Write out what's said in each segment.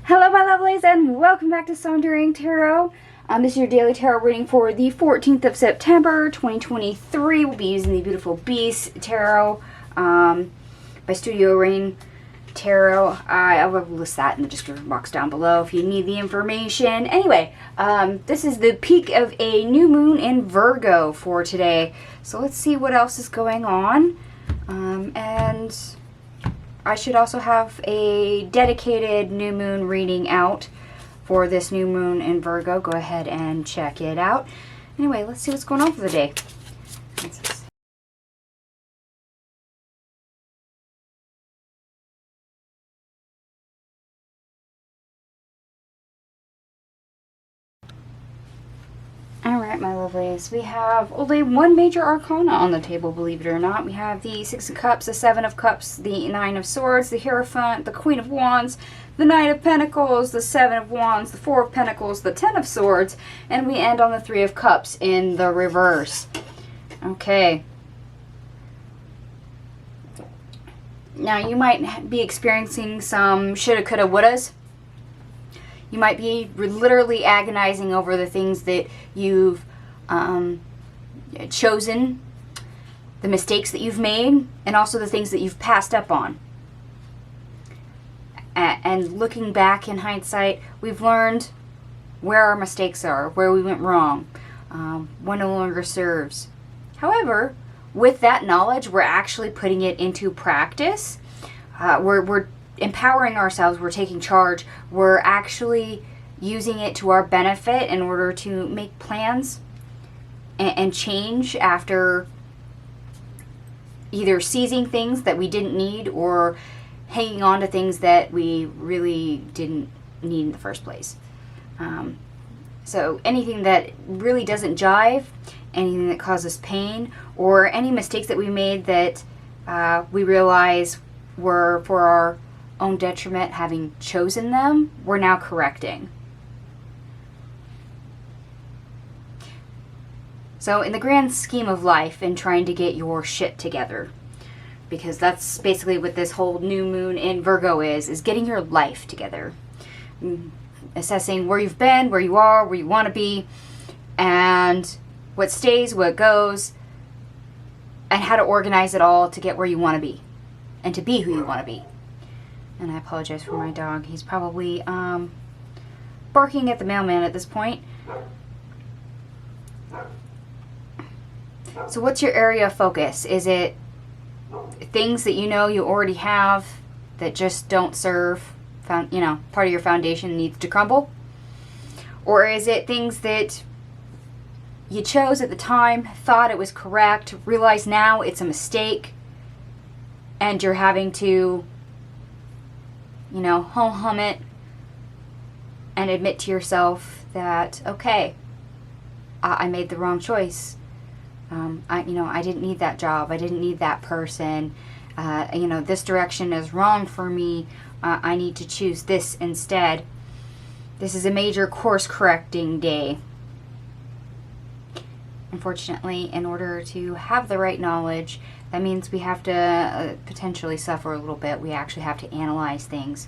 Hello my lovelies and welcome back to Sauntering Tarot. This is your daily tarot reading for the 14th of September 2023. We'll be using the beautiful Beast Tarot by Studio Raine Tarot. I will list that in the description box down below if you need the information. Anyway, this is the peak of a new moon in Virgo for today. So let's see what else is going on. And I should also have a dedicated new moon reading out for this new moon in Virgo. Go ahead and check it out. Anyway, let's see what's going on for the day. Alright, my lovelies, we have only one major arcana on the table, believe it or not. We have the Six of Cups, the Seven of Cups, the Nine of Swords, the Hierophant, the Queen of Wands, the Knight of Pentacles, the Seven of Wands, the Four of Pentacles, the Ten of Swords, and we end on the Three of Cups in the reverse. Okay. Now, you might be experiencing some shoulda, coulda, wouldas. You might be literally agonizing over the things that you've chosen, the mistakes that you've made, and also the things that you've passed up on. And looking back in hindsight, we've learned where our mistakes are, where we went wrong, what no longer serves. However, with that knowledge, we're actually putting it into practice. We're empowering ourselves, we're taking charge, we're actually using it to our benefit in order to make plans and change after either seizing things that we didn't need or hanging on to things that we really didn't need in the first place. So anything that really doesn't jive, anything that causes pain, or any mistakes that we made that we realize were for our own detriment, having chosen them, we're now correcting. So in the grand scheme of life and trying to get your shit together, because that's basically what this whole new moon in Virgo is getting your life together. Assessing where you've been, where you are, where you want to be, and what stays, what goes, and how to organize it all to get where you want to be and to be who you want to be. And I apologize for my dog. He's probably barking at the mailman at this point. So what's your area of focus? Is it things that you know you already have that just don't serve, part of your foundation needs to crumble? Or is it things that you chose at the time, thought it was correct, realize now it's a mistake, and you're having to hum it and admit to yourself that, okay, I made the wrong choice. I didn't need that job. I didn't need that person. This direction is wrong for me. I need to choose this instead. This is a major course correcting day. Unfortunately, in order to have the right knowledge, that means we have to potentially suffer a little bit. We actually have to analyze things.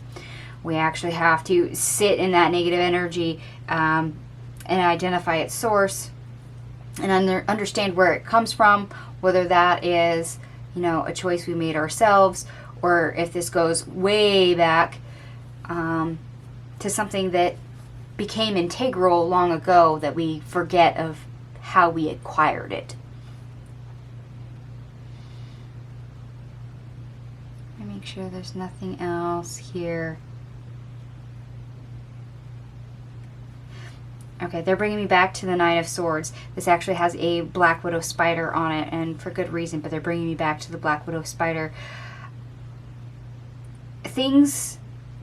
We actually have to sit in that negative energy and identify its source and understand where it comes from, whether that is, a choice we made ourselves, or if this goes way back to something that became integral long ago that we forget of how we acquired it. Make sure there's nothing else here. Okay, they're bringing me back to the Knight of Swords. This actually has a Black Widow spider on it, and for good reason, but they're bringing me back to the Black Widow spider. Things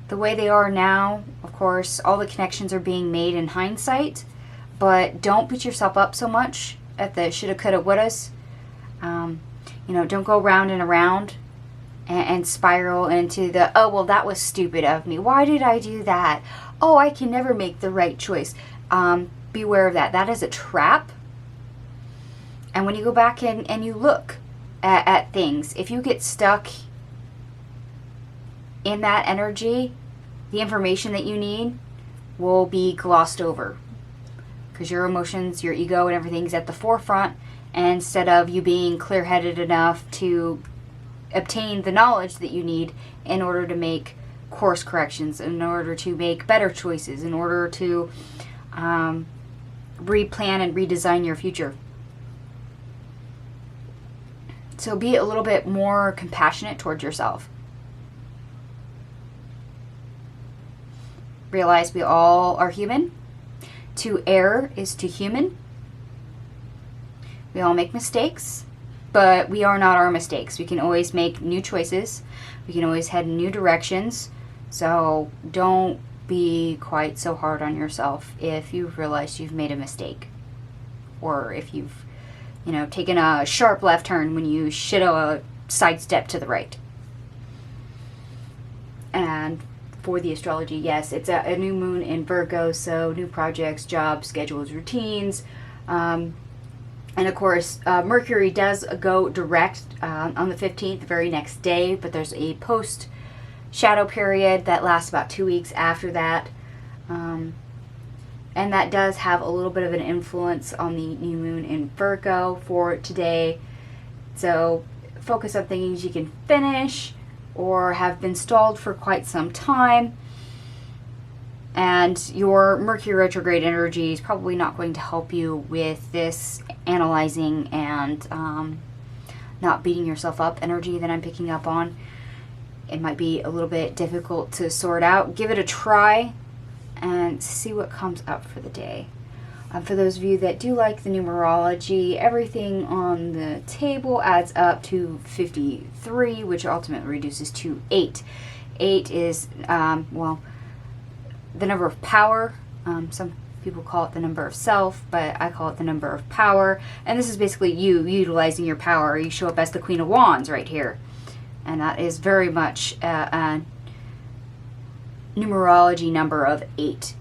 the way they are now, of course, all the connections are being made in hindsight, but don't beat yourself up so much at the shoulda, coulda, wouldas. Don't go round and around and spiral into the, oh, well, that was stupid of me. Why did I do that? Oh, I can never make the right choice. Beware of that. That is a trap. And when you go back and you look at things, if you get stuck in that energy, the information that you need will be glossed over, because your emotions, your ego, and everything's at the forefront, and instead of you being clear-headed enough to obtain the knowledge that you need in order to make course corrections, in order to make better choices, in order to replan and redesign your future. So be a little bit more compassionate towards yourself. Realize we all are human. To err is to human. We all make mistakes, but we are not our mistakes. We can always make new choices. We can always head in new directions. So don't be quite so hard on yourself if you've realized you've made a mistake, or if you've, taken a sharp left turn when you should have sidestep to the right. And for the astrology, yes, it's a new moon in Virgo, so new projects, jobs, schedules, routines. And of course, Mercury does go direct on the 15th, the very next day, but there's a post-shadow period that lasts about 2 weeks after that. And that does have a little bit of an influence on the new moon in Virgo for today. So focus on things you can finish or have been stalled for quite some time. And your Mercury retrograde energy is probably not going to help you with this analyzing and not beating yourself up energy that I'm picking up on. It might be a little bit difficult to sort out. Give it a try and see what comes up for the day. For those of you that do like the numerology, everything on the table adds up to 53, which ultimately reduces to 8. 8 is, the number of power. Some people call it the number of self, but I call it the number of power. And this is basically you utilizing your power. You show up as the Queen of Wands right here. And that is very much a numerology number of 8.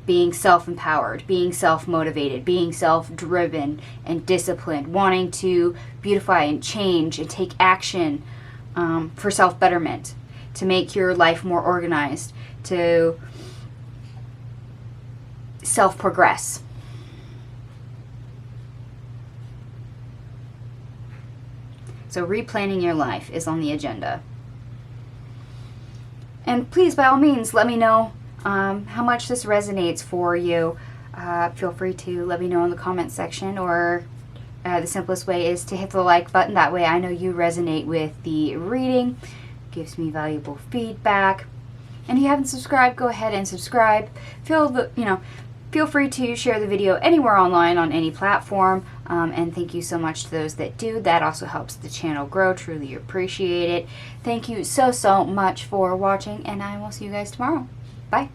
Being self-empowered, being self-motivated, being self-driven and disciplined, wanting to beautify and change and take action for self-betterment, to make your life more organized, to self-progress. So replanning your life is on the agenda. And please, by all means, let me know how much this resonates for you. Feel free to let me know in the comments section, or the simplest way is to hit the like button. That way I know you resonate with the reading. Gives me valuable feedback. And if you haven't subscribed, go ahead and subscribe. Feel free to share the video anywhere online on any platform. And thank you so much to those that do. That also helps the channel grow. Truly appreciate it. Thank you so much for watching, and I will see you guys tomorrow. Bye.